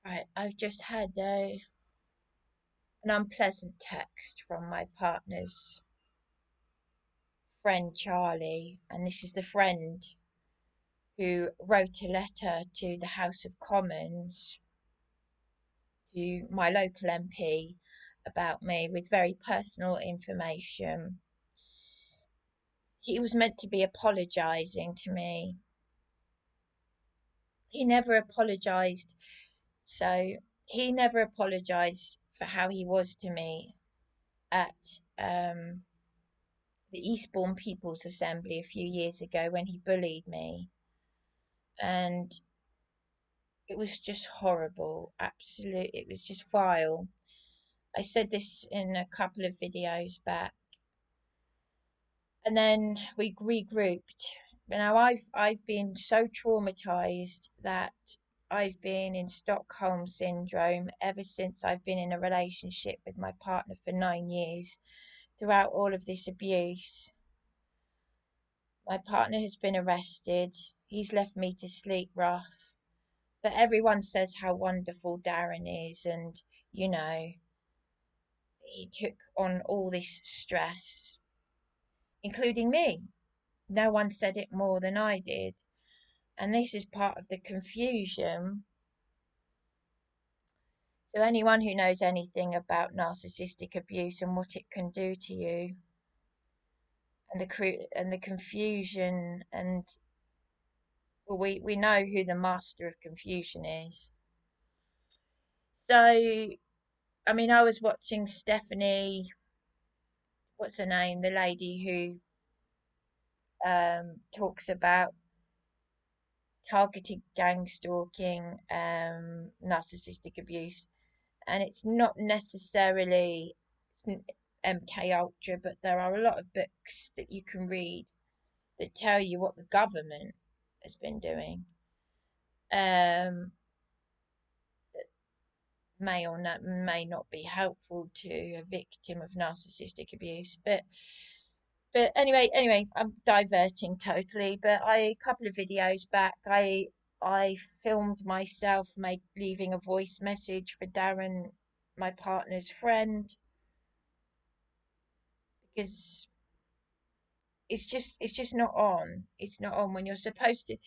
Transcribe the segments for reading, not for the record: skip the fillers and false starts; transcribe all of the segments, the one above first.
Right, I've just had an unpleasant text from my partner's friend Charlie, and this is the friend who wrote a letter to the House of Commons to my local MP about me with very personal information. He was meant to be apologising to me. He never apologised, so he never apologised for how he was to me at the Eastbourne People's Assembly a few years ago when he bullied me, and it was just horrible. Absolute, it was just vile. I said this in a couple of videos back, and then we regrouped. Now I've been so traumatized that I've been in Stockholm syndrome ever since I've been in a relationship with my partner for 9 years. Throughout all of this abuse, my partner has been arrested. He's left me to sleep rough. But everyone says how wonderful Darren is, and you know, he took on all this stress, including me. No one said it more than I did. And this is part of the confusion. So, anyone who knows anything about narcissistic abuse and what it can do to you, and the confusion, and well, we know who the master of confusion is. So, I mean, I was watching Stephanie, what's her name, the lady who talks about targeted gang stalking, narcissistic abuse, and it's not necessarily MK Ultra, but there are a lot of books that you can read that tell you what the government has been doing. Um, may or not may not be helpful to a victim of narcissistic abuse, but anyway, I'm diverting totally. But a couple of videos back, I filmed myself leaving a voice message for Darren, my partner's friend, because it's just not on. It's not on when you're supposed to.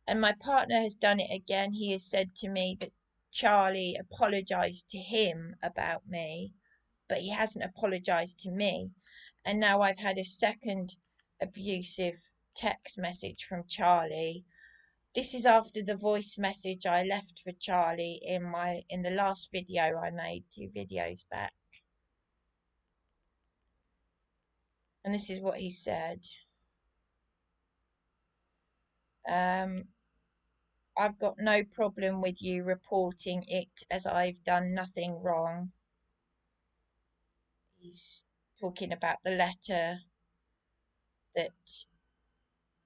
And my partner has done it again. He has said to me that Charlie apologized to him about me, but he hasn't apologized to me. And now I've had a second abusive text message from Charlie. This is after the voice message I left for Charlie in the last video I made 2 videos back. And this is what he said. Um, I've got no problem with you reporting it as I've done nothing wrong. He's talking about the letter that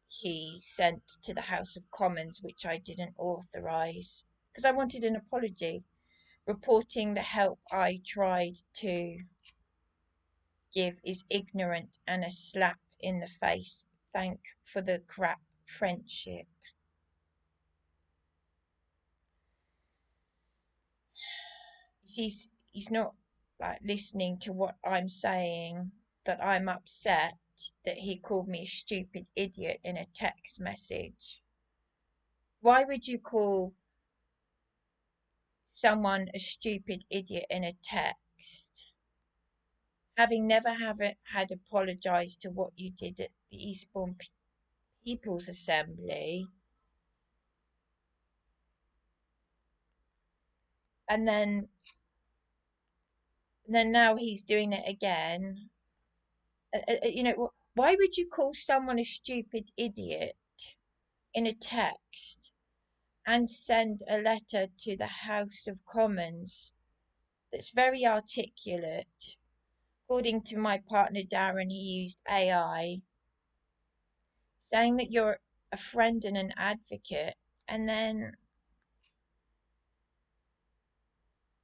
he sent to the House of Commons, which I didn't authorise because I wanted an apology. Reporting the help I tried to give is ignorant and a slap in the face. Thank for the crap friendship. He's not like listening to what I'm saying, that I'm upset that he called me a stupid idiot in a text message. Why would you call someone a stupid idiot in a text, having never have it, had apologised to what you did at the Eastbourne People's Assembly, and then now he's doing it again. Why would you call someone a stupid idiot in a text and send a letter to the House of Commons that's very articulate? According to my partner Darren, he used AI, saying that you're a friend and an advocate, and then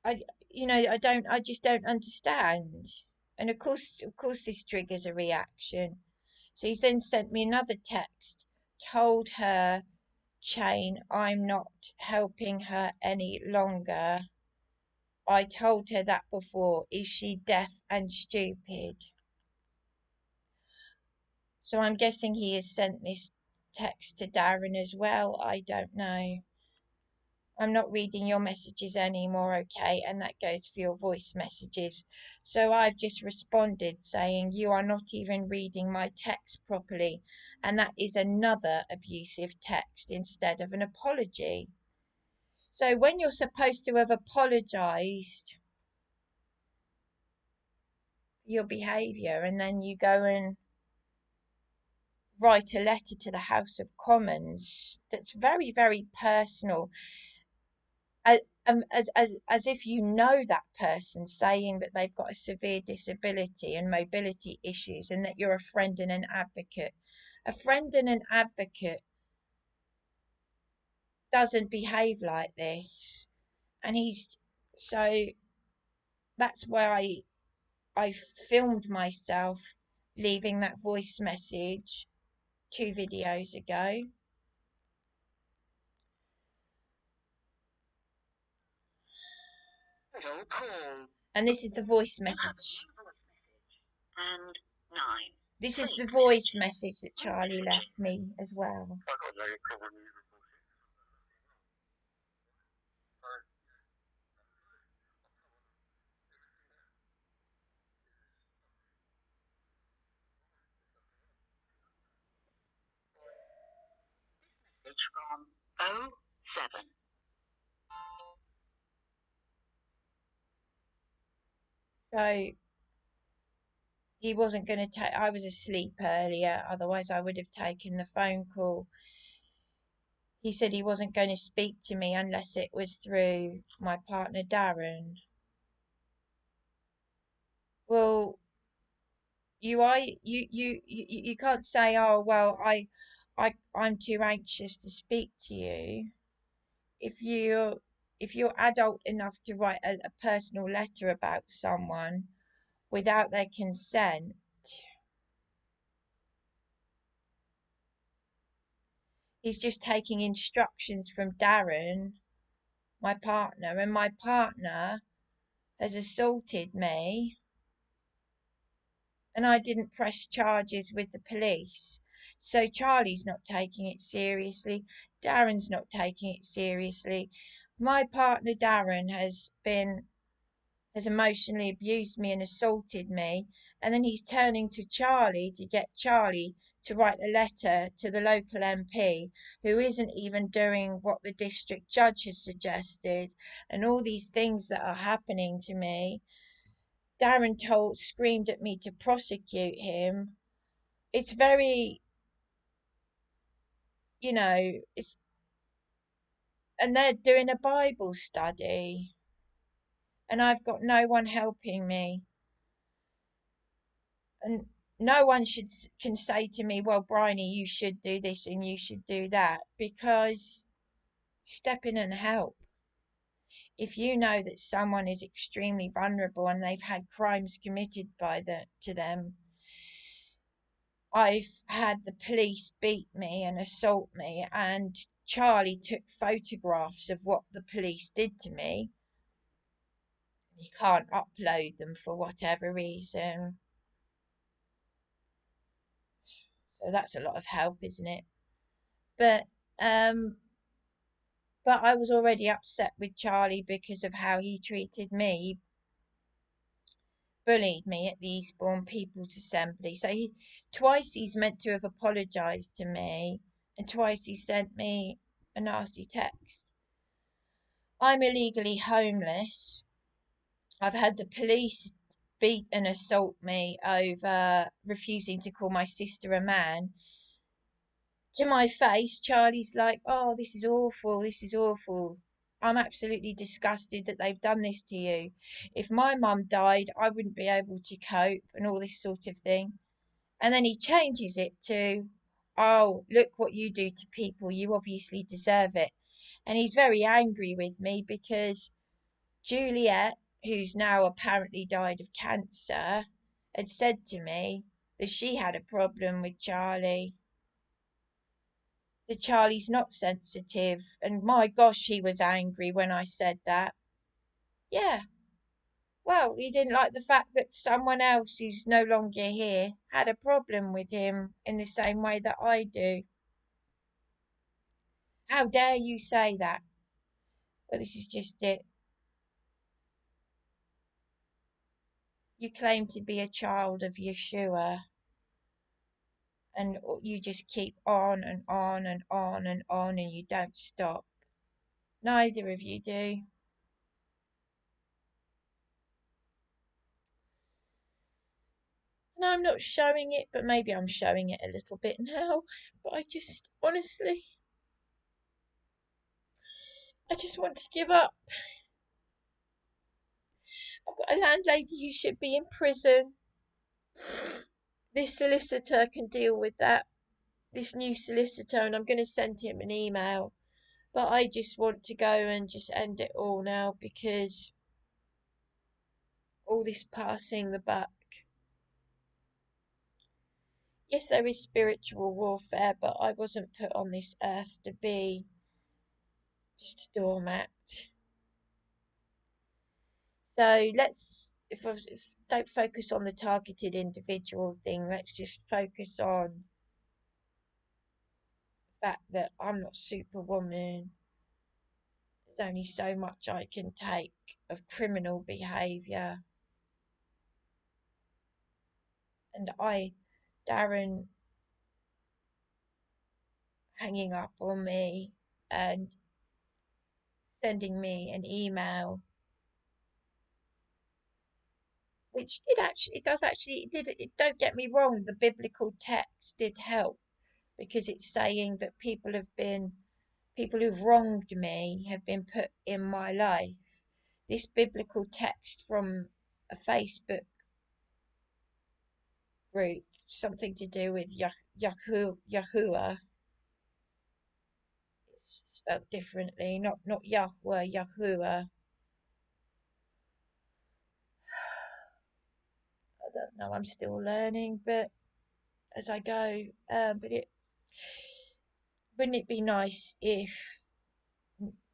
I, I just don't understand. And of course, this triggers a reaction. So he's then sent me another text, told her chain, I'm not helping her any longer. I told her that before. Is she deaf and stupid? So I'm guessing he has sent this text to Darren as well. I don't know. I'm not reading your messages anymore, okay? And that goes for your voice messages. So I've just responded saying you are not even reading my text properly. And that is another abusive text instead of an apology. So when you're supposed to have apologised for your behaviour and then you go and write a letter to the House of Commons that's very, very personal, as, as if you know that person, saying that they've got a severe disability and mobility issues and that you're a friend and an advocate. A friend and an advocate doesn't behave like this. And so that's where I filmed myself leaving that voice message 2 videos ago. And this is the voice message. And 9. This is the voice message that Charlie left me as well. It's from 07. So he wasn't going to take. I was asleep earlier, otherwise I would have taken the phone call. He said he wasn't going to speak to me unless it was through my partner Darren. Well, you can't say, oh well, I'm too anxious to speak to you. If you're adult enough to write a personal letter about someone without their consent, he's just taking instructions from Darren, my partner, and my partner has assaulted me, and I didn't press charges with the police. So Charlie's not taking it seriously. Darren's not taking it seriously. My partner Darren has emotionally abused me and assaulted me, and then he's turning to Charlie to get Charlie to write a letter to the local MP, who isn't even doing what the district judge has suggested, and all these things that are happening to me. Darren screamed at me to prosecute him. It's very, it's, and they're doing a Bible study, and I've got no one helping me. And no one can say to me, well, Bryony, you should do this and you should do that, because step in and help. If you know that someone is extremely vulnerable and they've had crimes committed to them, I've had the police beat me and assault me, and Charlie took photographs of what the police did to me. You can't upload them for whatever reason. So that's a lot of help, isn't it? But I was already upset with Charlie because of how he treated me. He bullied me at the Eastbourne People's Assembly. So twice he's meant to have apologised to me, and twice he sent me a nasty text. I'm illegally homeless. I've had the police beat and assault me over refusing to call my sister a man. To my face, Charlie's like, oh, this is awful, this is awful. I'm absolutely disgusted that they've done this to you. If my mum died, I wouldn't be able to cope, and all this sort of thing. And then he changes it to, oh, look what you do to people, you obviously deserve it. And he's very angry with me because Juliet, who's now apparently died of cancer, had said to me that she had a problem with Charlie, that Charlie's not sensitive. And my gosh, he was angry when I said that. Yeah, well, he didn't like the fact that someone else who's no longer here had a problem with him in the same way that I do. How dare you say that? But this is just it. You claim to be a child of Yeshua, and you just keep on and on and on and on, and you don't stop. Neither of you do. And I'm not showing it, but maybe I'm showing it a little bit now. But I just, honestly, I just want to give up. I've got a landlady who should be in prison. This solicitor can deal with that. This new solicitor, and I'm going to send him an email. But I just want to go and just end it all now, because all this passing the buck. Yes, there is spiritual warfare, but I wasn't put on this earth to be just a doormat. So if don't focus on the targeted individual thing, let's just focus on the fact that I'm not Superwoman. There's only so much I can take of criminal behaviour. And Darren hanging up on me and sending me an email, which did actually, it does actually, it did, it, don't get me wrong, the biblical text did help, because it's saying that people who've wronged me have been put in my life. This biblical text from a Facebook group, something to do with Yahuwah. It's spelled differently, not Yahweh, Yahuwah. I don't know, I'm still learning, but as I go. But wouldn't it be nice if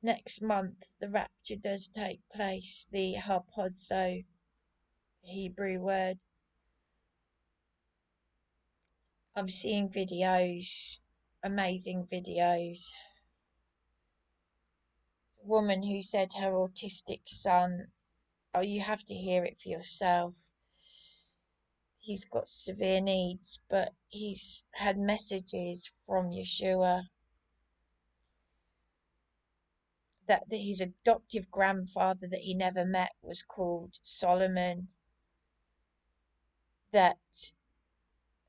next month the rapture does take place, the harpazo, Hebrew word. I'm seeing videos, amazing videos. A woman who said her autistic son, oh, you have to hear it for yourself. He's got severe needs, but he's had messages from Yeshua that his adoptive grandfather that he never met was called Solomon, that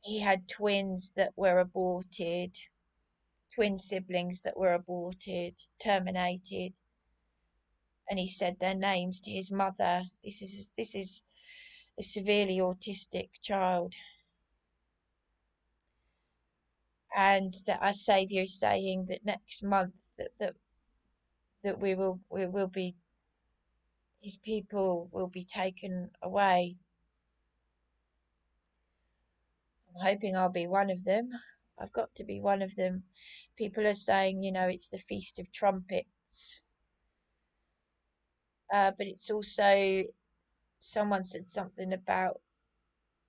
he had twins that were aborted, twin siblings that were aborted, terminated, and he said their names to his mother. This is a severely autistic child, and that our Saviour is saying that next month that we will be, his people will be taken away. I'm hoping I'll be one of them. I've got to be one of them. People are saying, it's the Feast of Trumpets. But it's also, someone said something about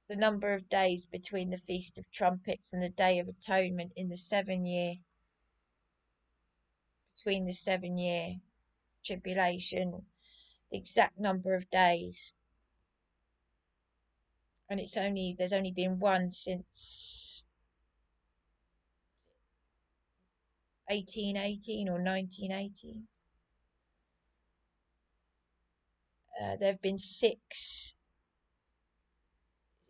the number of days between the Feast of Trumpets and the Day of Atonement in the 7 year, between the 7 year tribulation, the exact number of days. And there's only been one since 1818 or 1918. There have been six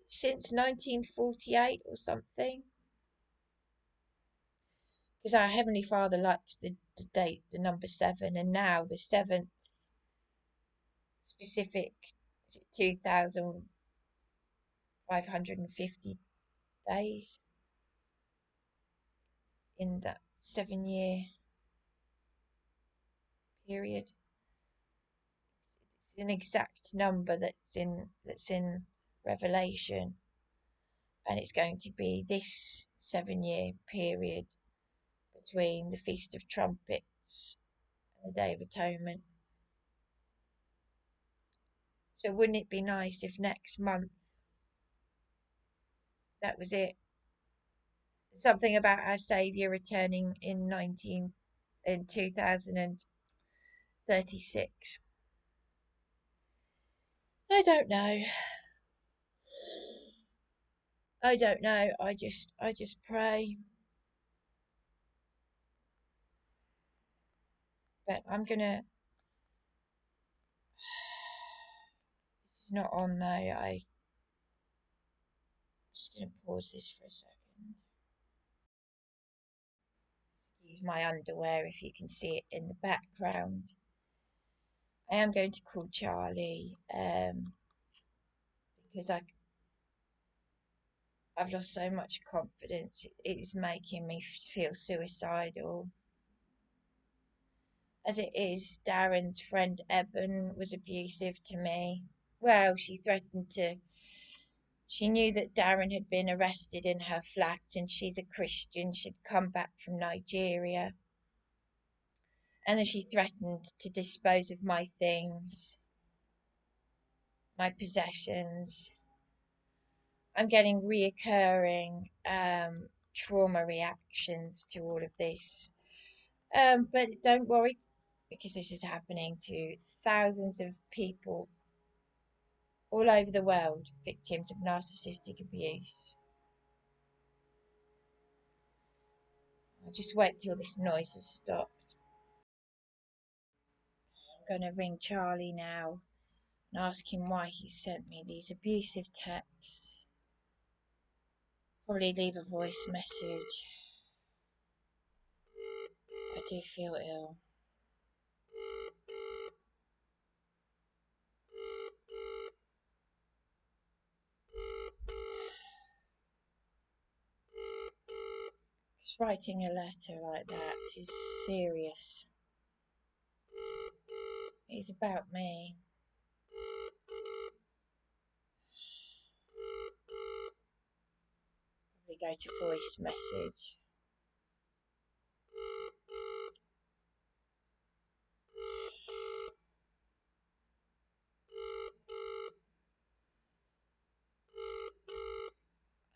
since 1948 or something. Because our Heavenly Father likes the date, the number 7, and now the seventh specific, is it 2,550 days in that 7 year period. It's an exact number that's in Revelation, and it's going to be this 7 year period between the Feast of Trumpets and the Day of Atonement. So wouldn't it be nice if next month that was it? Something about our Saviour returning in 2036. I don't know. I don't know. I just pray. But I'm gonna. This is not on though. I'm just gonna pause this for a second. Use my underwear if you can see it in the background. I am going to call Charlie because I've lost so much confidence. It is making me feel suicidal. As it is, Darren's friend Eben was abusive to me. Well, she threatened to. She knew that Darren had been arrested in her flat and she's a Christian. She'd come back from Nigeria. And then she threatened to dispose of my things, my possessions. I'm getting reoccurring trauma reactions to all of this. But don't worry, because this is happening to thousands of people all over the world, victims of narcissistic abuse. I'll just wait till this noise has stopped. I'm going to ring Charlie now and ask him why he sent me these abusive texts. Probably leave a voice message. I do feel ill. Just writing a letter like that is serious. It's about me. Probably go to voice message.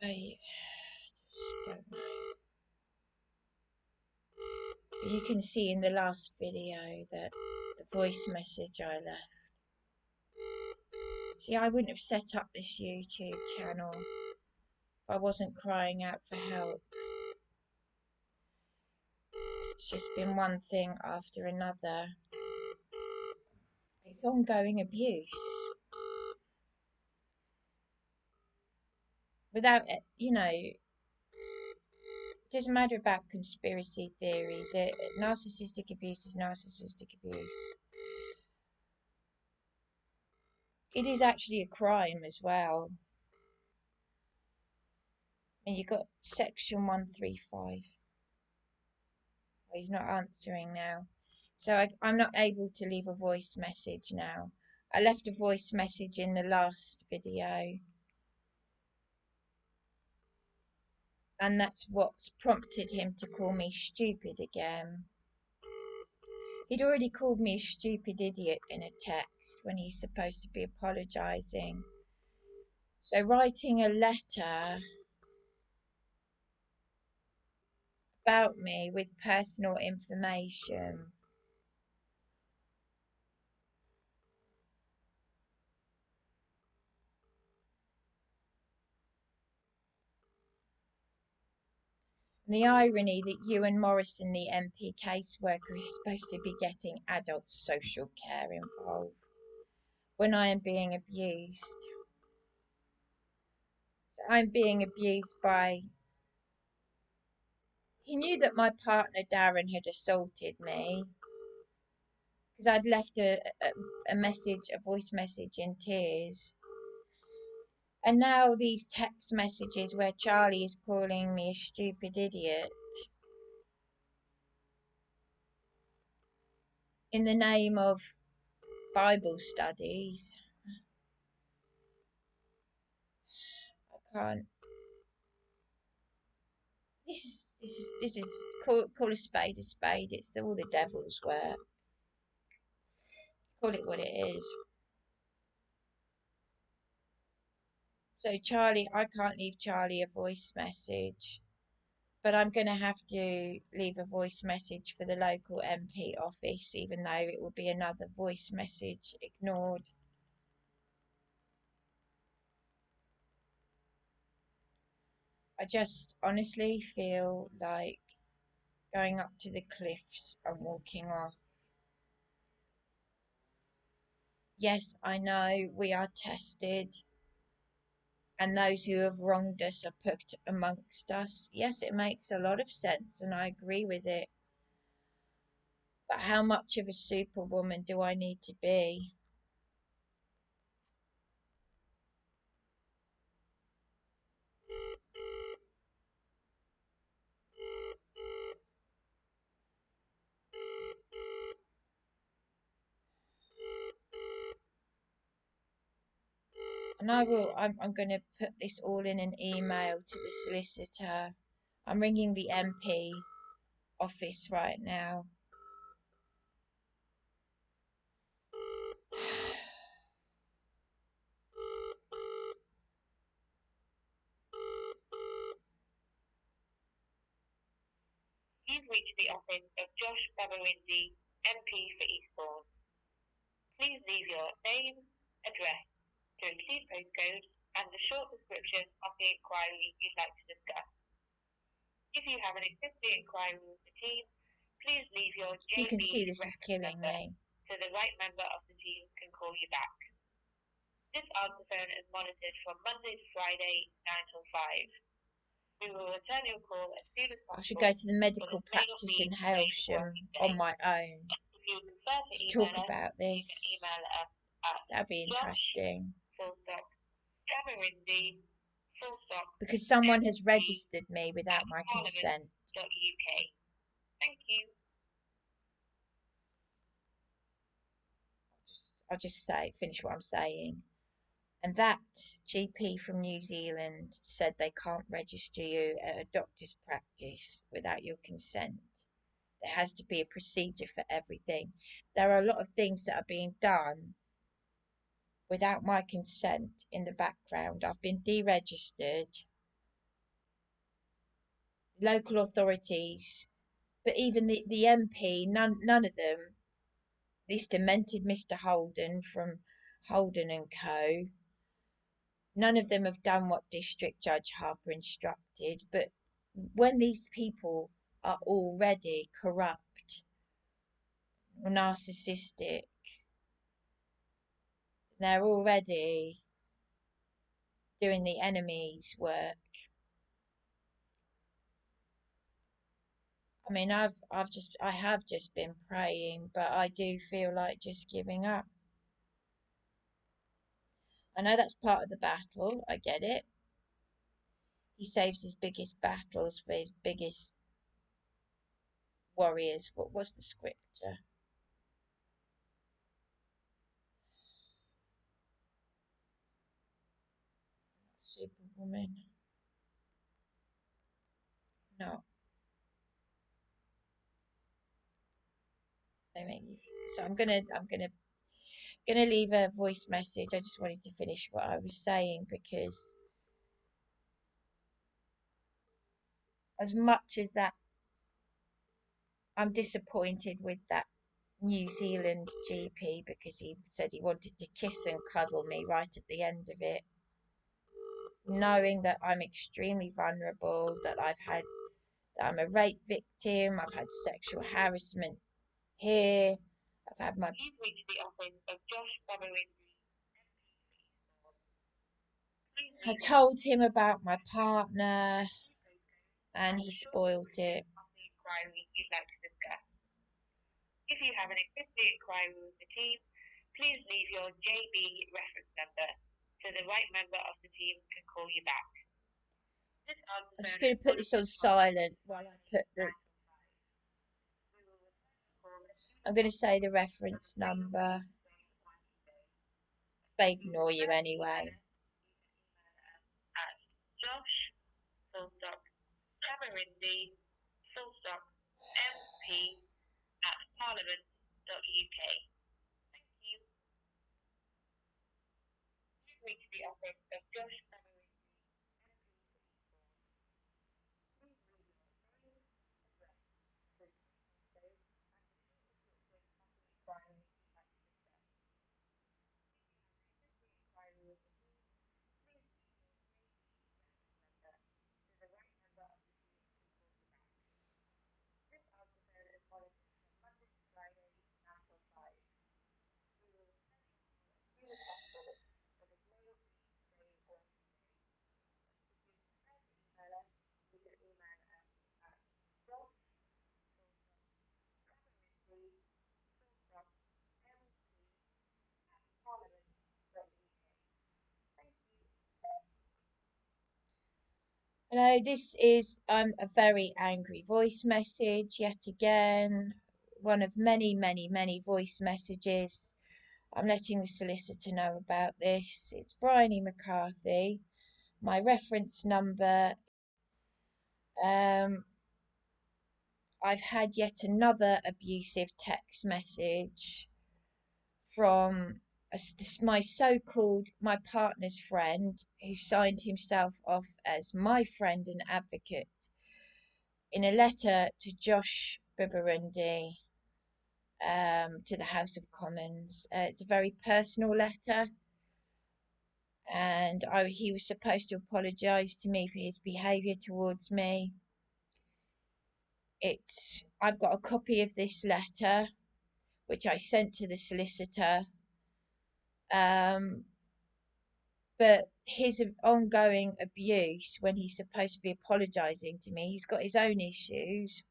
I just don't know. But you can see in the last video that the voice message I left. See, I wouldn't have set up this YouTube channel if I wasn't crying out for help. It's just been one thing after another. It's ongoing abuse. Without, it doesn't matter about conspiracy theories. Narcissistic abuse is narcissistic abuse. It is actually a crime as well. And you've got section 135. He's not answering now. So I'm not able to leave a voice message now. I left a voice message in the last video. And that's what's prompted him to call me stupid again. He'd already called me a stupid idiot in a text when he's supposed to be apologising. So writing a letter about me with personal information. The irony that you and Morrison, the MP caseworker, is supposed to be getting adult social care involved when I am being abused. So I'm being abused by. He knew that my partner Darren had assaulted me because I'd left a voice message in tears. And now these text messages where Charlie is calling me a stupid idiot in the name of Bible studies. I can't. This is call a spade a spade. It's all the devil's work. Call it what it is. So Charlie, I can't leave Charlie a voice message, but I'm going to have to leave a voice message for the local MP office, even though it will be another voice message ignored. I just honestly feel like going up to the cliffs and walking off. Yes, I know we are tested, and those who have wronged us are put amongst us. Yes, it makes a lot of sense, and I agree with it. But how much of a superwoman do I need to be? And I'm going to put this all in an email to the solicitor. I'm ringing the MP office right now. You've reached the office of Josh Babarindi, MP for Eastbourne. Please leave your name, address, to include postcode, and a short description of the inquiry you'd like to discuss. If you have an existing inquiry with the team, please leave your JB. You can see this is killing me. So the right member of the team can call you back. This answer phone is monitored from Monday to Friday, 9 till 5. We will return your call as soon as possible. I should go to the medical practice in Hailsham on my own to talk about this. That'd be interesting. Because someone has registered me without my consent. Thank you. I'll just finish what I'm saying. And that GP from New Zealand said they can't register you at a doctor's practice without your consent. There has to be a procedure for everything. There are a lot of things that are being done without my consent in the background. I've been deregistered. Local authorities, but even the MP, none of them, this demented Mr. Holden from Holden and Co. None of them have done what District Judge Harper instructed, but when these people are already corrupt or narcissistic, they're already doing the enemy's work. I mean, I have just been praying, but I do feel like just giving up. I know that's part of the battle. I get it. He saves his biggest battles for his biggest warriors. What was the scripture? Superwoman. No. So I'm gonna leave a voice message. I just wanted to finish what I was saying because as much as that I'm disappointed with that New Zealand GP because he said he wanted to kiss and cuddle me right at the end of it, knowing that I'm extremely vulnerable, that I'm a rape victim, I've had sexual harassment here, I've had my. You've reached the office of Josh Babarindi. I told him about my partner and he spoilt it. If you have an existing inquiry with the team, please leave your JB reference number so the right member of the team can call you back. I'm just going to put this on silent while I put the. I'm going to say the reference number. They ignore you anyway. Josh, full stop, Cameron Hello, this is a very angry voice message yet again. One of many, many, many voice messages. I'm letting the solicitor know about this. It's Bryony McCarthy. My reference number. Um, I've had yet another abusive text message from my so-called my partner's friend, who signed himself off as my friend and advocate, in a letter to Josh Bibarundi, to the House of Commons. It's a very personal letter, and he was supposed to apologise to me for his behaviour towards me. I've got a copy of this letter, which I sent to the solicitor. Um, but his ongoing abuse, when he's supposed to be apologising to me, he's got his own issues.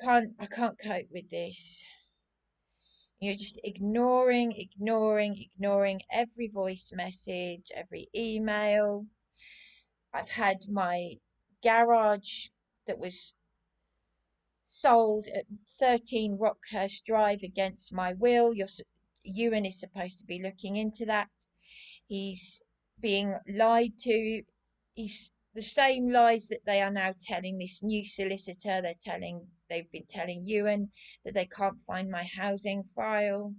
I can't cope with this. You're just ignoring every voice message, every email. I've had my garage that was sold at 13 Rockhurst Drive against my will. Ewan is supposed to be looking into that. He's being lied to. He's the same lies that they are now telling this new solicitor. They've been telling Ewan that they can't find my housing file.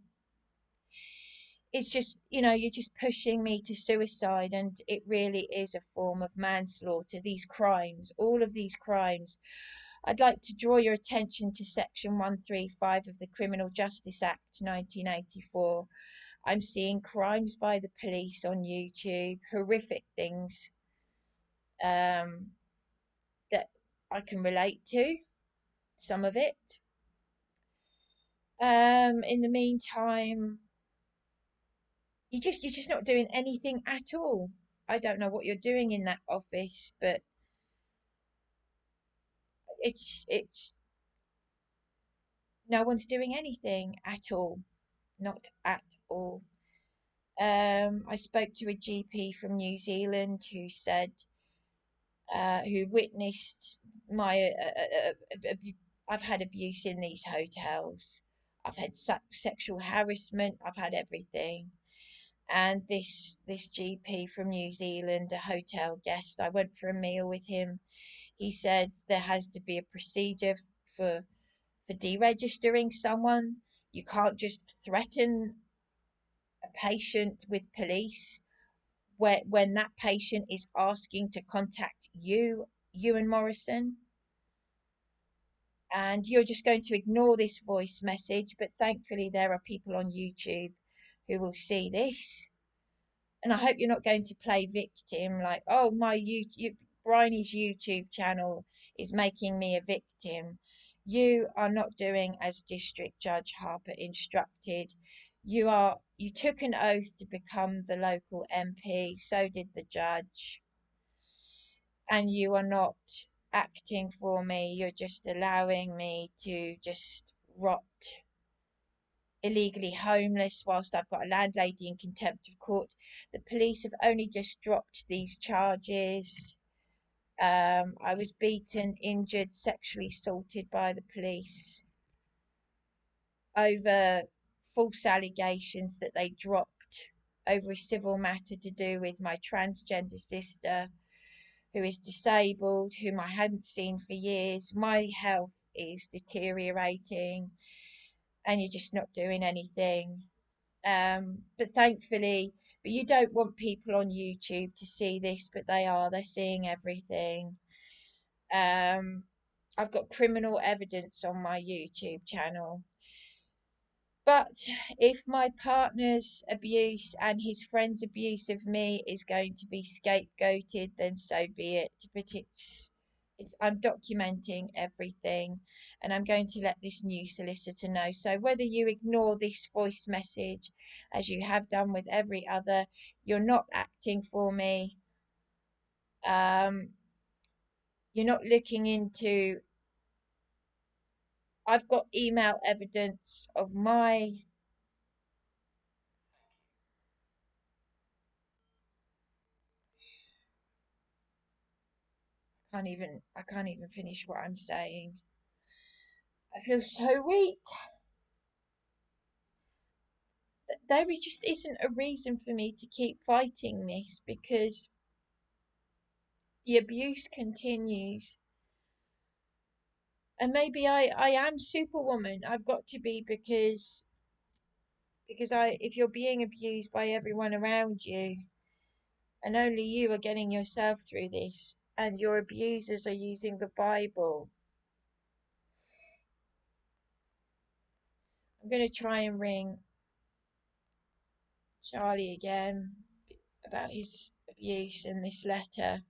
It's just, you're just pushing me to suicide, and it really is a form of manslaughter. These crimes, all of these crimes. I'd like to draw your attention to Section 135 of the Criminal Justice Act 1984. I'm seeing crimes by the police on YouTube, horrific things, that I can relate to, some of it. In the meantime, you're just not doing anything at all. I don't know what you're doing in that office, but it's no one's doing anything at all, not at all. I spoke to a GP from New Zealand who said, who witnessed my I've had abuse in these hotels. I've had sexual harassment. I've had everything. And this GP from New Zealand, a hotel guest, I went for a meal with him. He said there has to be a procedure for deregistering someone. You can't just threaten a patient with police when that patient is asking to contact Ewan Morrison, and you're just going to ignore this voice message. But thankfully, there are people on YouTube who will see this, and I hope you're not going to play victim, like, oh, my YouTube, Bryony's YouTube channel is making me a victim. You are not doing as District Judge Harper instructed. You took an oath to become the local MP, so did the judge, and you are not acting for me. You're just allowing me to just rot illegally homeless whilst I've got a landlady in contempt of court. The police have only just dropped these charges. I was beaten, injured, sexually assaulted by the police over false allegations that they dropped over a civil matter to do with my transgender sister, who is disabled, whom I hadn't seen for years. My health is deteriorating, and you're just not doing anything. But thankfully, but you don't want people on YouTube to see this, but they are. They're seeing everything. Um, I've got criminal evidence on my YouTube channel. But if my partner's abuse and his friend's abuse of me is going to be scapegoated, then so be it. But it's I'm documenting everything, and I'm going to let this new solicitor know. So whether you ignore this voice message, as you have done with every other, you're not acting for me. Um, you're not looking into. I've got email evidence of my. I can't even finish what I'm saying. I feel so weak. There just isn't a reason for me to keep fighting this because the abuse continues. And maybe I am superwoman. I've got to be because I if you're being abused by everyone around you and only you are getting yourself through this and your abusers are using the Bible. I'm going to try and ring Charlie again about his abuse and this letter.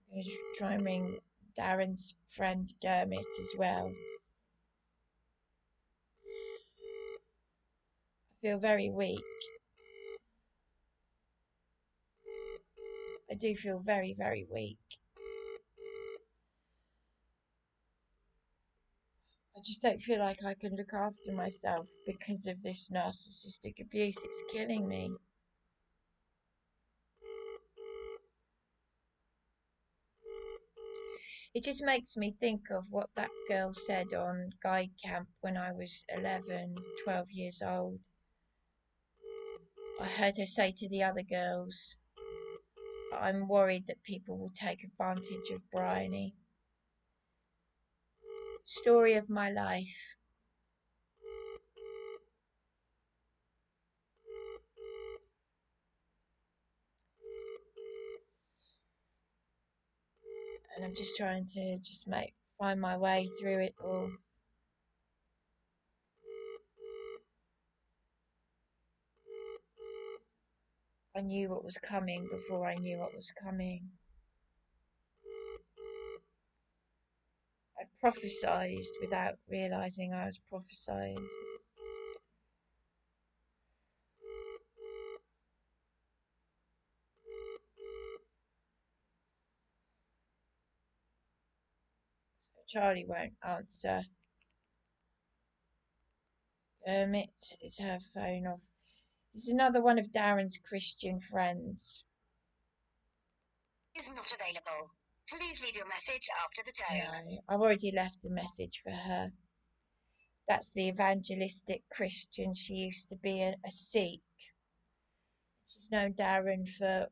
I'm going to try and ring Darren's friend Dermot as well. I feel very weak. I do feel very, very weak. I just don't feel like I can look after myself because of this narcissistic abuse. It's killing me. It just makes me think of what that girl said on guide camp when I was 11, 12 years old. I heard her say to the other girls, I'm worried that people will take advantage of Bryony. Story of my life. And I'm just trying to find my way through it all. I knew what was coming before I knew what was coming. I prophesied without realizing I was prophesying. So Charlie won't answer. Dermot is her phone off. This is another one of Darren's Christian friends. Is not available. Please leave your message after the tone. No, I've already left a message for her. That's the evangelistic Christian. She used to be a Sikh. She's known Darren for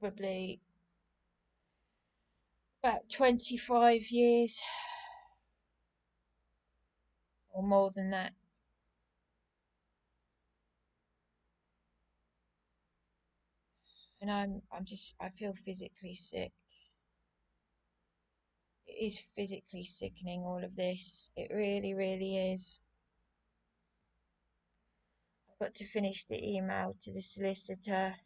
probably about 25 years or more than that. And I feel physically sick. It is physically sickening, all of this. It really, really is. I've got to finish the email to the solicitor.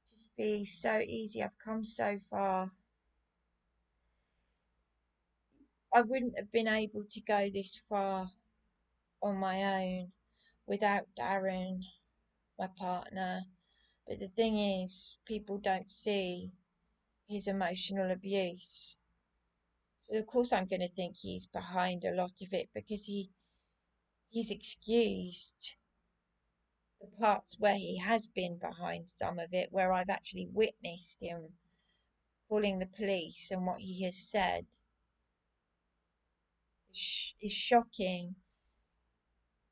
Just be so easy. I've come so far. I wouldn't have been able to go this far on my own without Darren, my partner. But the thing is, people don't see his emotional abuse. So of course I'm going to think he's behind a lot of it because he's excused the parts where he has been behind some of it, where I've actually witnessed him calling the police, and what he has said is shocking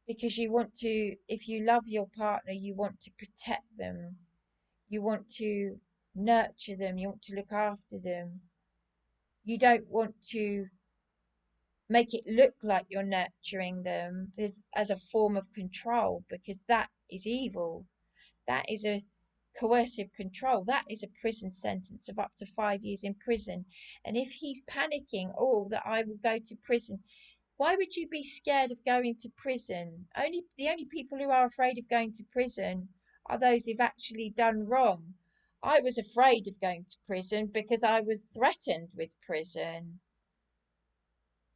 because you want to, if you love your partner, you want to protect them, you want to nurture them, you want to look after them. You don't want to make it look like you're nurturing them as a form of control, because that is evil. That is a coercive control. That is a prison sentence of up to 5 years in prison. And if he's panicking, oh, that I will go to prison, why would you be scared of going to prison? The only people who are afraid of going to prison are those who've actually done wrong. I was afraid of going to prison because I was threatened with prison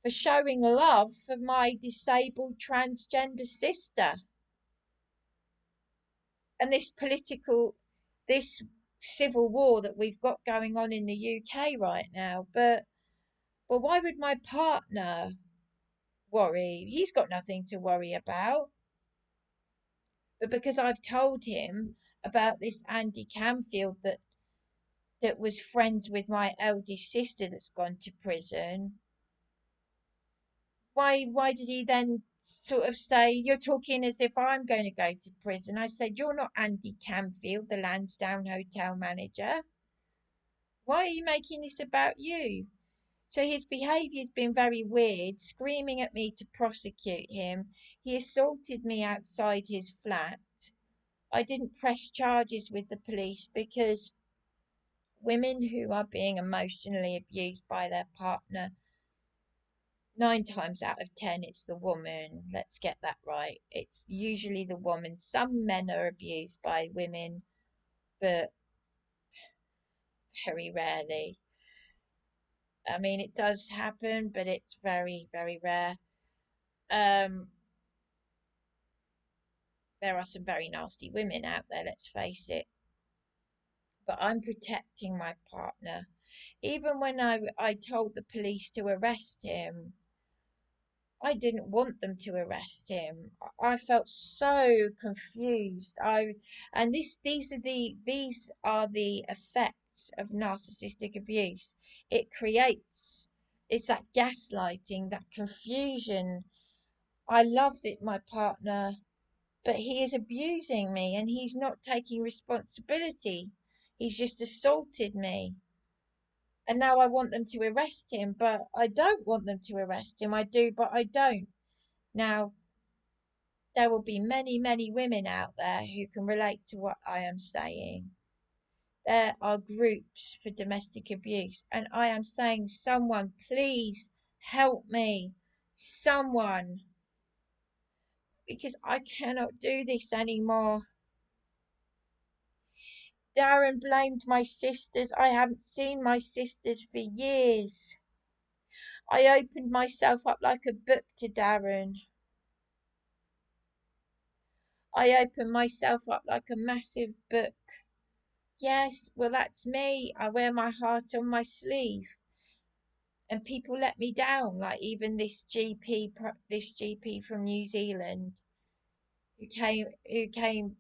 for showing love for my disabled transgender sister. And this civil war that we've got going on in the UK right now. But why would my partner worry? He's got nothing to worry about. But because I've told him about this Andy Camfield that was friends with my eldest sister that's gone to prison, why did he then sort of say, you're talking as if I'm going to go to prison? I said, you're not Andy Camfield, the Lansdowne hotel manager. Why are you making this about you? So his behaviour's been very weird, screaming at me to prosecute him. He assaulted me outside his flat. I didn't press charges with the police because women who are being emotionally abused by their partner, 9 times out of 10, it's the woman. Let's get that right. It's usually the woman. Some men are abused by women, but very rarely. I mean, it does happen, but it's very, very rare. Um, there are some very nasty women out there, let's face it. But I'm protecting my partner. Even when I told the police to arrest him, I didn't want them to arrest him. I felt so confused. And these are the effects of narcissistic abuse. It creates, it's that gaslighting, that confusion. I love that my partner, but he is abusing me and he's not taking responsibility. He's just assaulted me. And now I want them to arrest him, but I don't want them to arrest him. I do, but I don't. Now, there will be many, many women out there who can relate to what I am saying. There are groups for domestic abuse, and I am saying, someone, please help me. Someone, because I cannot do this anymore. Darren blamed my sisters. I haven't seen my sisters for years. I opened myself up like a book to Darren. I opened myself up like a massive book. Yes, well, that's me. I wear my heart on my sleeve. And people let me down, like even this GP from New Zealand who came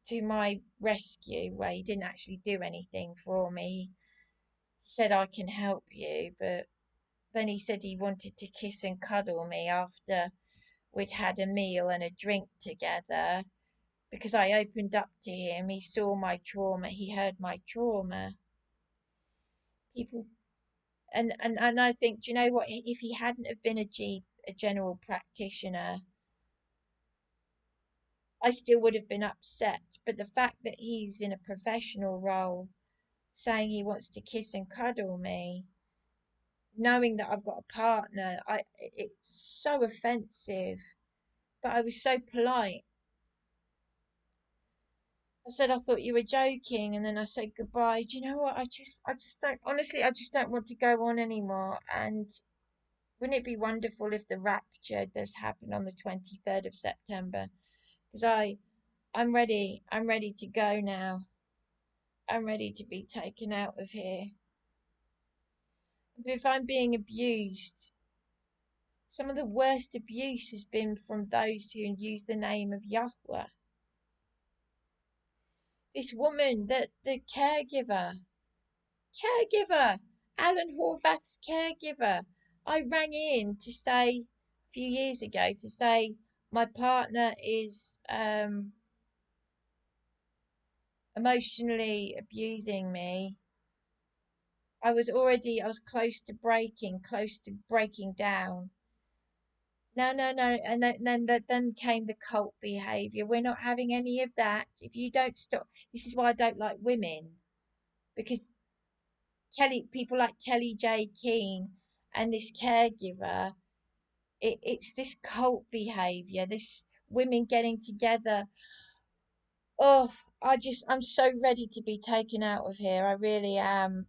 to my rescue, where he didn't actually do anything for me. He said, I can help you, but then he said he wanted to kiss and cuddle me after we'd had a meal and a drink together, because I opened up to him. He saw my trauma, he heard my trauma. People, and I think, do you know what? If he hadn't have been a general practitioner, I still would have been upset. But the fact that he's in a professional role, saying he wants to kiss and cuddle me, knowing that I've got a partner, it's so offensive. But I was so polite. I said, I thought you were joking, and then I said goodbye. Do you know what? I just don't, honestly, I just don't want to go on anymore. And wouldn't it be wonderful if the rapture does happen on the 23rd of September? Because I'm ready. I'm ready to go now. I'm ready to be taken out of here. If I'm being abused, some of the worst abuse has been from those who use the name of Yahweh. This woman, the caregiver, Alan Horvath's caregiver. I rang in to say a few years ago to say my partner is emotionally abusing me. I was close to breaking down. No, no, no. And then came the cult behavior. We're not having any of that. If you don't stop, this is why I don't like women, because people like Kelly J. Keane and this caregiver, it's this cult behavior, this women getting together. Oh, I'm so ready to be taken out of here. I really am.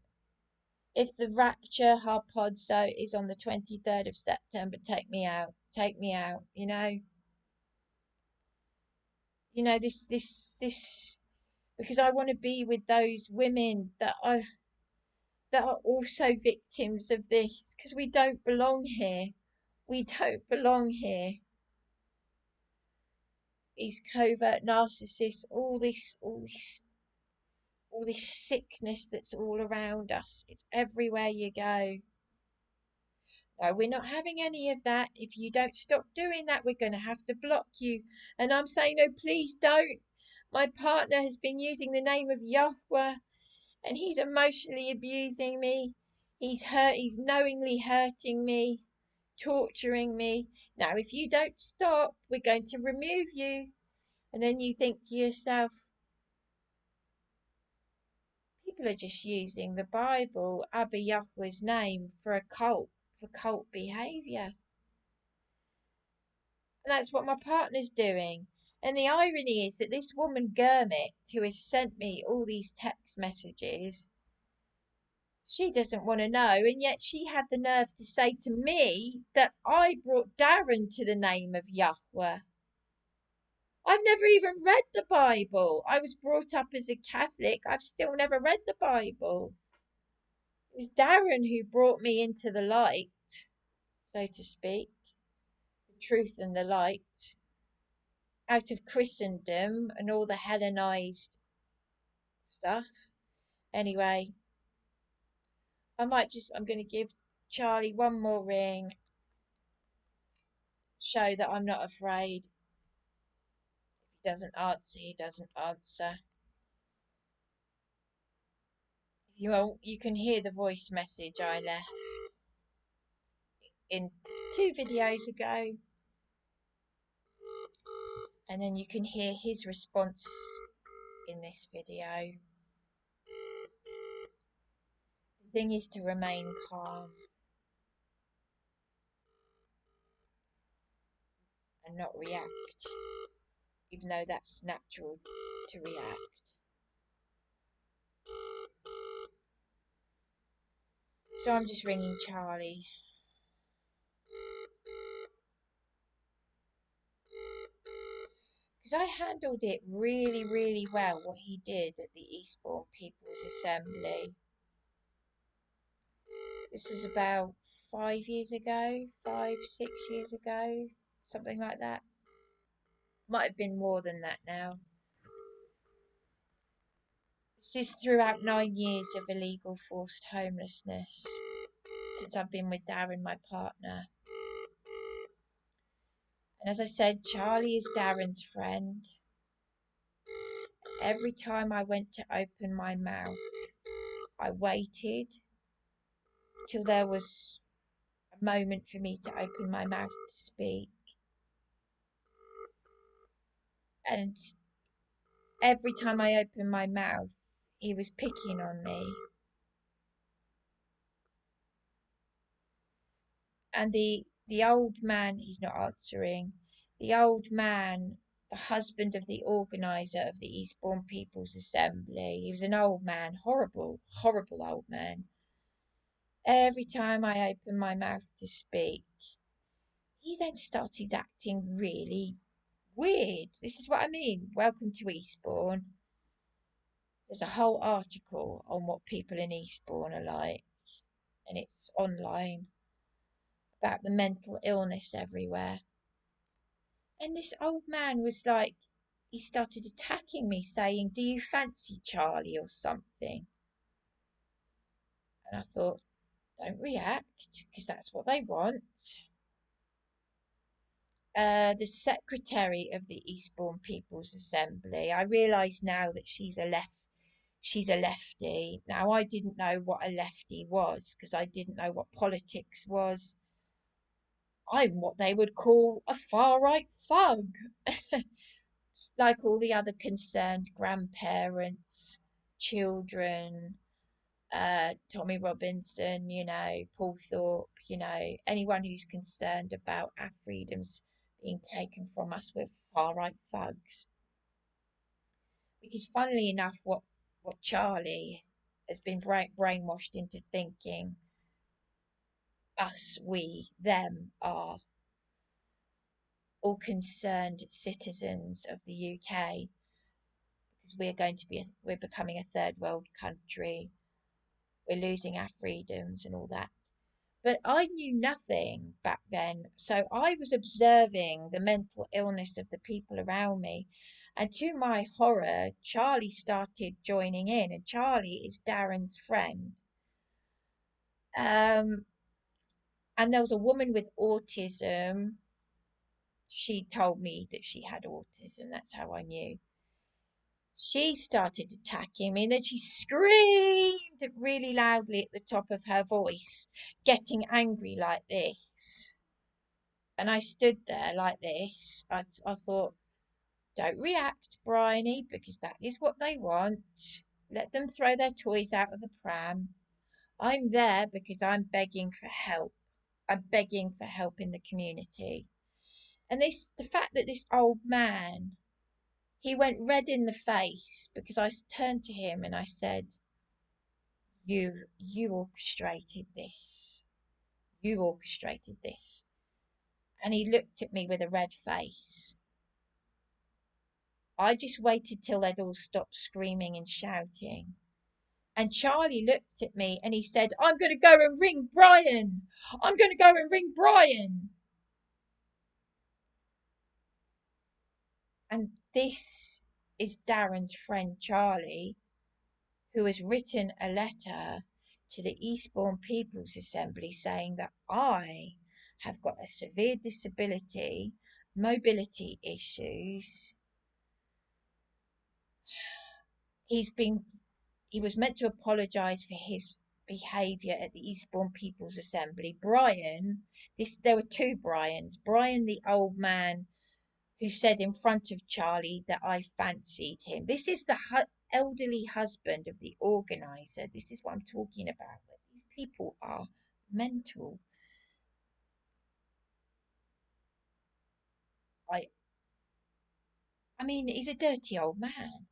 If the rapture harpazo is on the 23rd of September, take me out. Take me out, you know? This because I want to be with those women that are also victims of this, because we don't belong here. We don't belong here. These covert narcissists, all this sickness that's all around us. It's everywhere you go. No, we're not having any of that. If you don't stop doing that, we're going to have to block you. And I'm saying, no, please don't. My partner has been using the name of Yahweh, and he's emotionally abusing me. He's knowingly hurting me, torturing me. Now, if you don't stop, we're going to remove you. And then you think to yourself, people are just using the Bible, Abba Yahweh's name, for cult behavior. And that's what my partner's doing. And the irony is that this woman, Gurmit, who has sent me all these text messages, she doesn't want to know. And yet she had the nerve to say to me that I brought Darren to the name of Yahweh. I've never even read the Bible. I was brought up as a Catholic. I've still never read the Bible. It was Darren who brought me into the light, so to speak, the truth and the light, out of Christendom and all the Hellenized stuff. Anyway, I'm going to give Charlie one more ring, show that I'm not afraid. If he doesn't answer, he doesn't answer. You can hear the voice message I left in 2 videos ago, and then you can hear his response in this video. The thing is to remain calm and not react, even though that's natural to react. So I'm just ringing Charlie. Because I handled it really, really well, what he did at the Eastbourne People's Assembly. This was about 5 years ago, 6 years ago, something like that. Might have been more than that now. This is throughout 9 years of illegal forced homelessness since I've been with Darren, my partner. And as I said, Charlie is Darren's friend. Every time I went to open my mouth, I waited till there was a moment for me to open my mouth to speak. And every time I opened my mouth, he was picking on me. And the old man, he's not answering. The old man, the husband of the organizer of the Eastbourne People's Assembly, he was an old man, horrible, horrible old man. Every time I opened my mouth to speak, he then started acting really weird. This is what I mean. Welcome to Eastbourne. There's a whole article on what people in Eastbourne are like, and it's online, about the mental illness everywhere. And this old man was like, he started attacking me, saying, "Do you fancy Charlie or something?" And I thought, don't react, because that's what they want. the secretary of the Eastbourne People's Assembly. I realise now that she's a lefty. Now I didn't know what a lefty was because I didn't know what politics was. I'm what they would call a far right thug, like all the other concerned grandparents, children, Tommy Robinson, Paul Thorpe, anyone who's concerned about our freedoms being taken from us with far right thugs. Because funnily enough, what Charlie has been brainwashed into thinking us, we, them are all concerned citizens of the UK because we're becoming a third world country. We're losing our freedoms and all that. But I knew nothing back then, so I was observing the mental illness of the people around me. And to my horror, Charlie started joining in, and Charlie is Darren's friend. Um, and there was a woman with autism. She told me that she had autism. That's how I knew. She started attacking me, and then she screamed really loudly at the top of her voice, getting angry like this. And I stood there like this. I thought, don't react, Bryony, because that is what they want. Let them throw their toys out of the pram. I'm there because I'm begging for help. I'm begging for help in the community. And the fact that this old man, he went red in the face because I turned to him and I said, you orchestrated this. You orchestrated this. And he looked at me with a red face. I just waited till they'd all stopped screaming and shouting. And Charlie looked at me and he said, I'm going to go and ring Brian. I'm going to go and ring Brian. And this is Darren's friend Charlie, who has written a letter to the Eastbourne People's Assembly saying that I have got a severe disability, mobility issues. He's been He was meant to apologise for his behaviour at the Eastbourne People's Assembly. There were two Brians. Brian, the old man who said in front of Charlie that I fancied him. This is the elderly husband of the organiser. This is what I'm talking about. These people are mental. I, I mean, he's a dirty old man.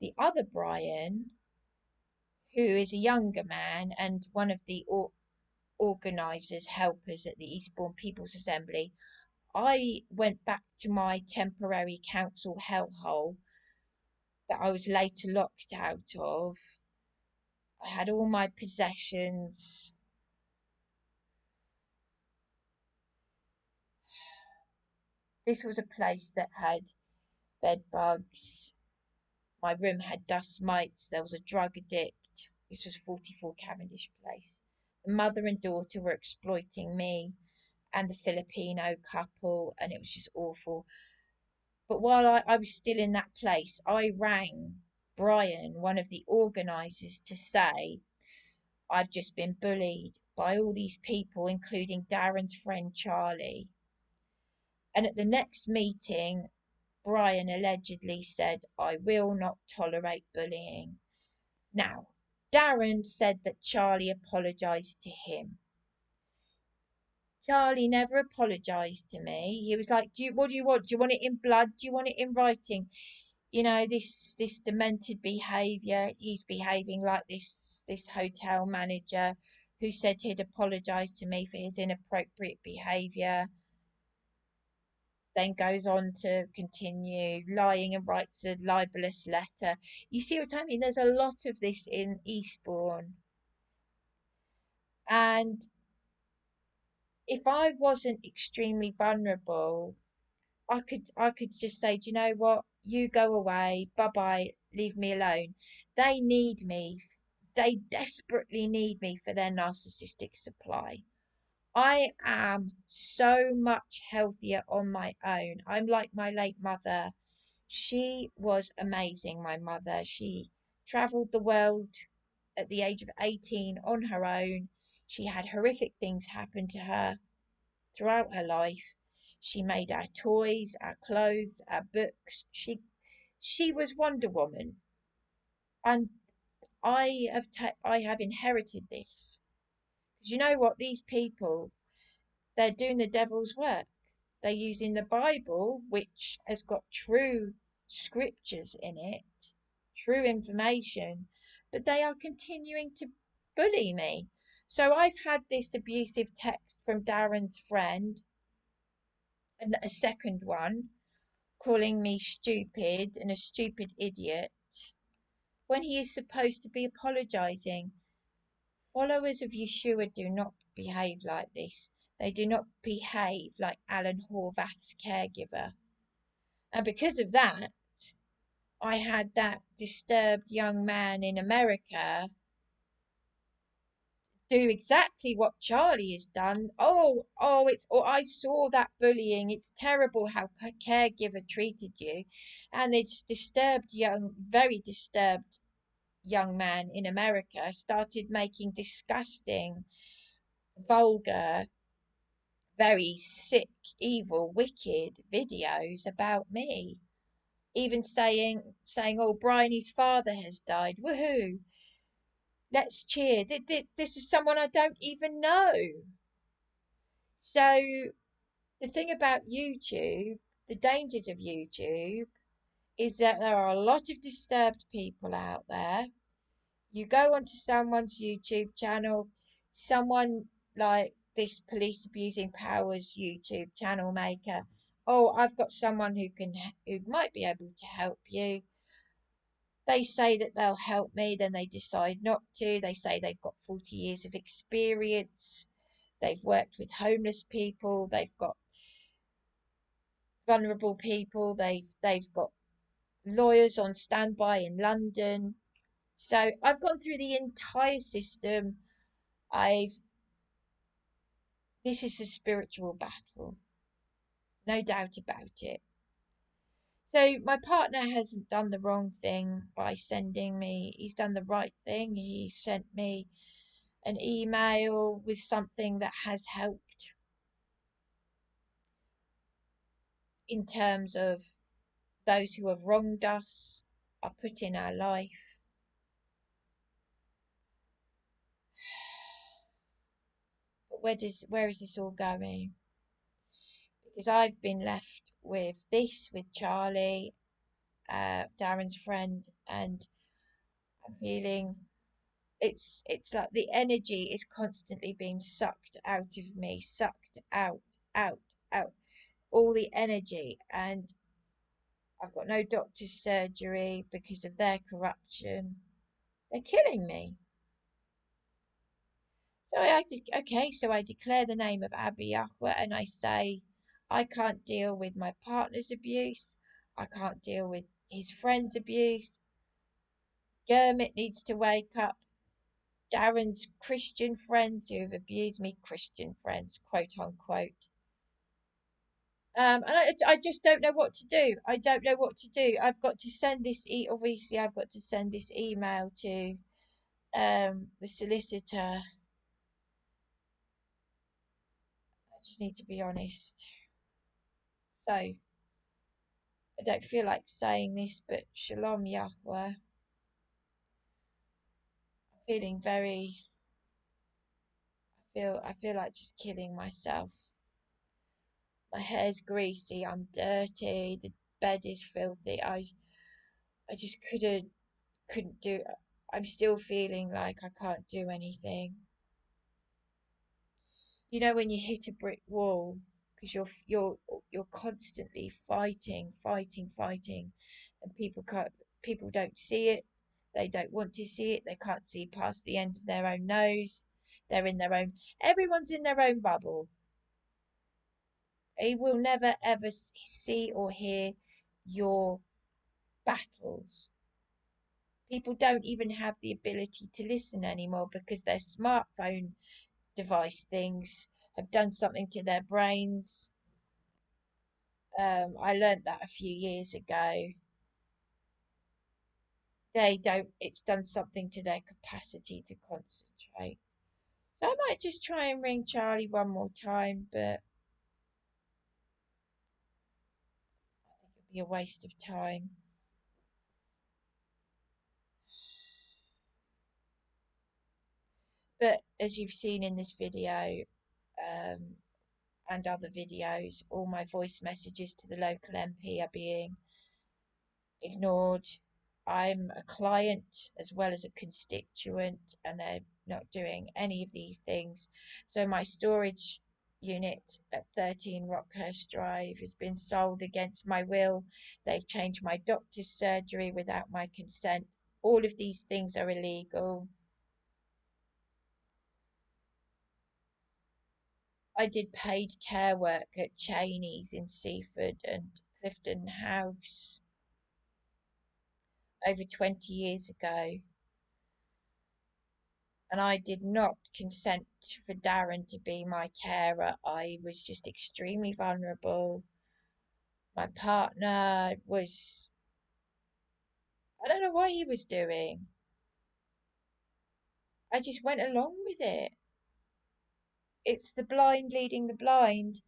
The other Brian, who is a younger man and one of the organisers, helpers at the Eastbourne People's Assembly, I went back to my temporary council hellhole that I was later locked out of. I had all my possessions. This was a place that had bed bugs. My room had dust mites. There was a drug addict. This was 44 Cavendish Place. The mother and daughter were exploiting me and the Filipino couple, and it was just awful. But while I was still in that place, I rang Brian, one of the organisers, to say, I've just been bullied by all these people, including Darren's friend Charlie. And at the next meeting, Brian allegedly said, I will not tolerate bullying. Now, Darren said that Charlie apologised to him. Charlie never apologised to me. He was like, what do you want? Do you want it in blood? Do you want it in writing? This demented behaviour. He's behaving like this hotel manager who said he'd apologise to me for his inappropriate behaviour, then goes on to continue lying and writes a libelous letter. You see what I mean? There's a lot of this in Eastbourne. And if I wasn't extremely vulnerable, I could just say, do you know what? You go away. Bye bye. Leave me alone. They need me. They desperately need me for their narcissistic supply. I am so much healthier on my own. I'm like my late mother. She was amazing, my mother. She travelled the world at the age of 18 on her own. She had horrific things happen to her throughout her life. She made our toys, our clothes, our books. She was Wonder Woman, and I have inherited this. Because you know what? These people, they're doing the devil's work. They're using the Bible, which has got true scriptures in it, true information, but they are continuing to bully me. So I've had this abusive text from Darren's friend, and a second one, calling me stupid and a stupid idiot when he is supposed to be apologizing. Followers of Yeshua do not behave like this. They do not behave like Alan Horvath's caregiver. And because of that, I had that disturbed young man in America do exactly what Charlie has done. I saw that bullying. It's terrible how caregiver treated you. And this very disturbed young man in America started making disgusting, vulgar, very sick, evil, wicked videos about me. Even saying, "Oh, Bryony's father has died. Woohoo! Let's cheer." This is someone I don't even know. So the thing about YouTube, the dangers of YouTube, is that there are a lot of disturbed people out there. You go onto someone's YouTube channel, someone like this police abusing powers YouTube channel maker. Oh, I've got someone who might be able to help you. They say that they'll help me, then they decide not to. They say they've got 40 years of experience. They've worked with homeless people. They've got vulnerable people. They've got lawyers on standby in London. So I've gone through the entire system. I've This is a spiritual battle, no doubt about it. So my partner hasn't done the wrong thing by sending me. He's done the right thing. He sent me an email with something that has helped in terms of those who have wronged us, are put in our life. But where is this all going? Because I've been left with this, with Charlie, Darren's friend, and I'm feeling it's like the energy is constantly being sucked out of me, sucked out, out, out, all the energy. And I've got no doctor's surgery because of their corruption. They're killing me. So I declare the name of Abby Yahweh and I say, I can't deal with my partner's abuse. I can't deal with his friend's abuse. Dermot needs to wake up. Darren's Christian friends who have abused me, Christian friends, quote unquote. I just don't know what to do. I don't know what to do. I've got to send obviously I've got to send this email to the solicitor. I just need to be honest. So I don't feel like saying this, but Shalom Yahweh. I'm feeling I feel like just killing myself. My hair's greasy, I'm dirty, the bed is filthy. I just couldn't do. I'm still feeling like I can't do anything. You know when you hit a brick wall because you're constantly fighting, and people don't see it. They don't want to see it. They can't see past the end of their own nose. They're in their own. Everyone's in their own bubble. They will never ever see or hear your battles. People don't even have the ability to listen anymore because their smartphone device things I've done something to their brains. I learnt that a few years ago. They don't, it's done something to their capacity to concentrate. So I might just try and ring Charlie one more time, but I think it'd be a waste of time. But as you've seen in this video, um, and other videos, all my voice messages to the local MP are being ignored. I'm a client as well as a constituent, and they're not doing any of these things. So my storage unit at 13 Rockhurst Drive has been sold against my will. They've changed my doctor's surgery without my consent. All of these things are illegal. I did paid care work at Cheney's in Seaford and Clifton House over 20 years ago, and I did not consent for Darren to be my carer. I was just extremely vulnerable. My partner was, I don't know what he was doing. I just went along with it. It's the blind leading the blind,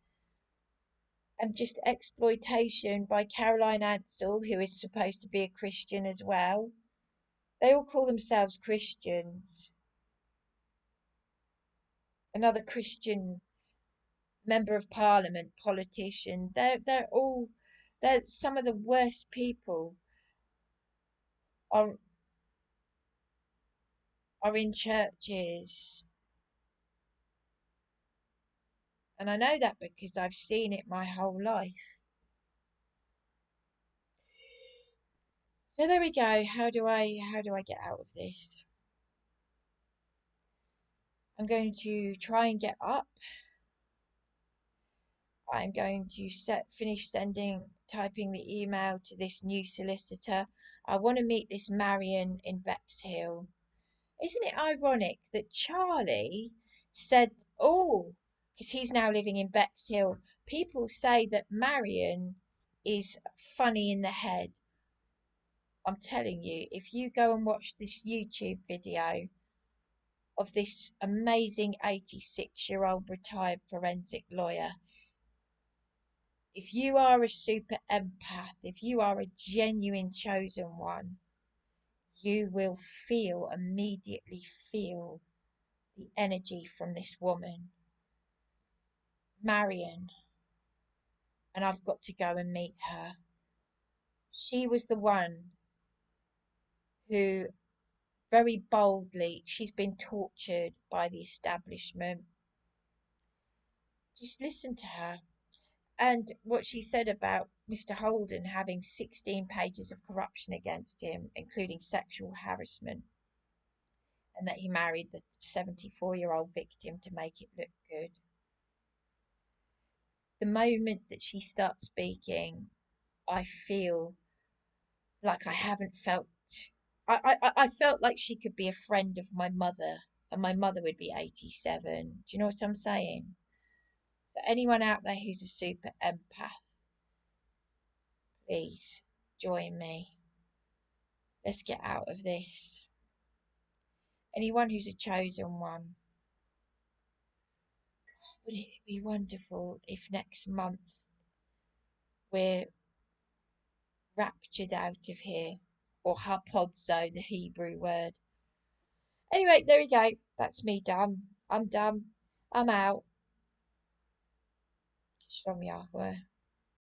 and just exploitation by Caroline Ansell, who is supposed to be a Christian as well. They all call themselves Christians. Another Christian member of parliament, politician. They're some of the worst people are are in churches, and I know that because I've seen it my whole life. So there we go. How do I get out of this? I'm going to try and get up. I'm going to finish typing the email to this new solicitor. I want to meet this Marion in Bexhill. Isn't it ironic that Charlie said, oh, because he's now living in Bexhill, people say that Marion is funny in the head. I'm telling you, if you go and watch this YouTube video of this amazing 86-year-old retired forensic lawyer, if you are a super empath, if you are a genuine chosen one, you will immediately feel the energy from this woman, Marion, and I've got to go and meet her. She was the one who very boldly, she's been tortured by the establishment. Just listen to her. And what she said about Mr. Holden having 16 pages of corruption against him, including sexual harassment, and that he married the 74-year-old victim to make it look good. The moment that she starts speaking, I feel like I haven't felt. I felt like she could be a friend of my mother, and my mother would be 87. Do you know what I'm saying? So anyone out there who's a super empath, please join me. Let's get out of this. Anyone who's a chosen one, would it be wonderful if next month we're raptured out of here, or harpazo, the Hebrew word. Anyway, there we go. That's me done. I'm done. I'm out. Shalom Yahweh.